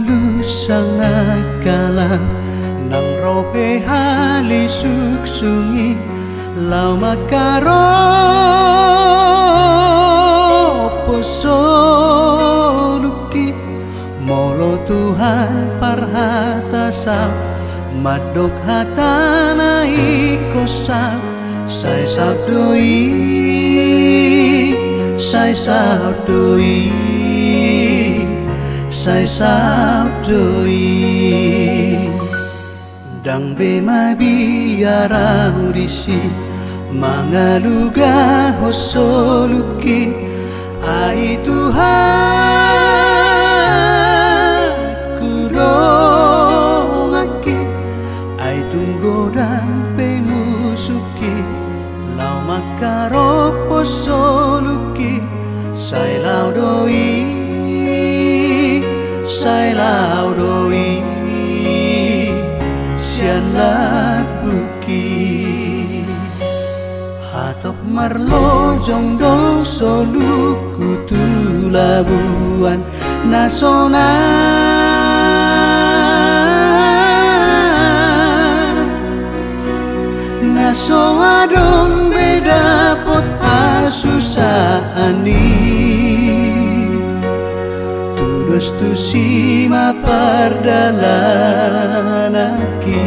halus sangat galak nang robe hali suksungi lau makaro posoluki molo Tuhan parhata sa madok hatana ikosa sai sabdoi sai sabdoi sai sabdoi dang be mabiara udisi mangaluga hosoluki ai Tuhan kurongaki ai tunggodang pe musuki lau makaro posoluki sai lau doi sai lau doi sian labuki hatop marlo jongdo soluku tulabuan nasona naso adong beda pot asusani tudos tu sima pardalanaki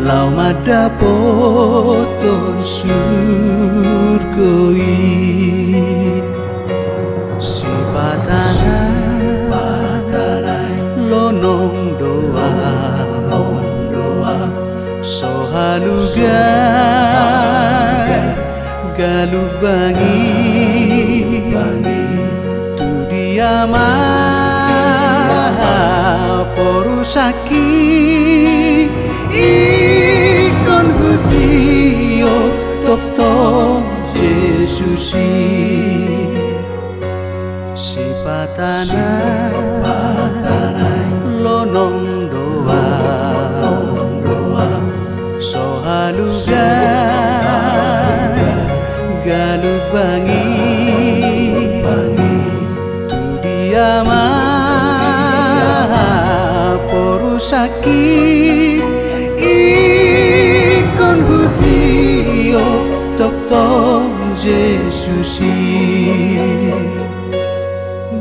lau madapoton surgoi si patanai lonong doa sohaluga galubangi tu diama porusaki ikon hutio tokto Jesusi si patanai lonong doa sohaluga galubangi tu diama porusaki ikon hutio tokto Jesusi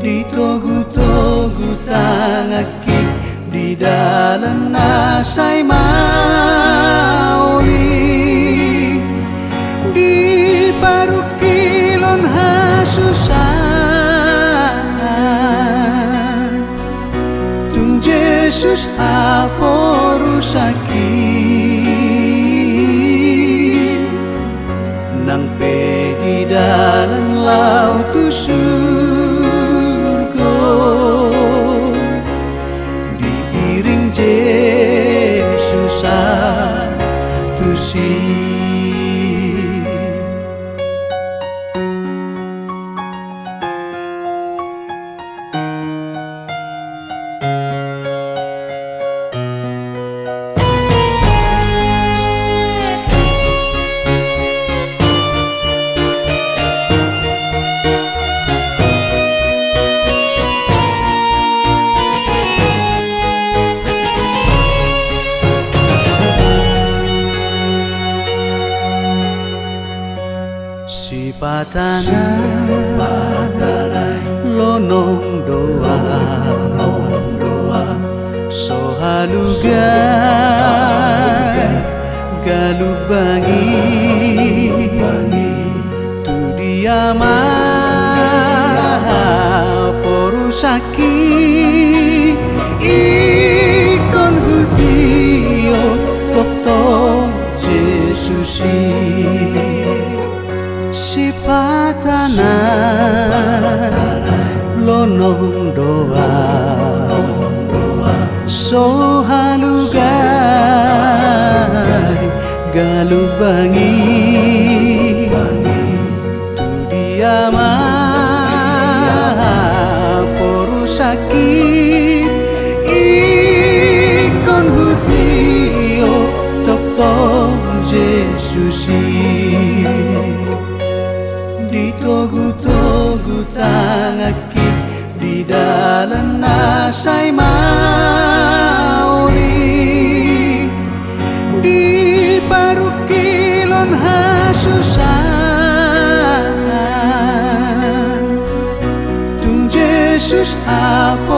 ditogu-togu tangaki di dalam nasai mauli di parukilon hasusan tung Yesus aporusaki nang pe di dalam laut surga diiring Yesus atusi si patanai lonong doa sohaluga galubangi tu diama porusaki ikon hutio tokto Jesusi si patanai lonong doa sohaluga galubangi tu diama porusaki ikon hutio tokto Jesusi ditogu-togu tangaki di dalan nasay mauli di parukilon hasusan tung Jesus apa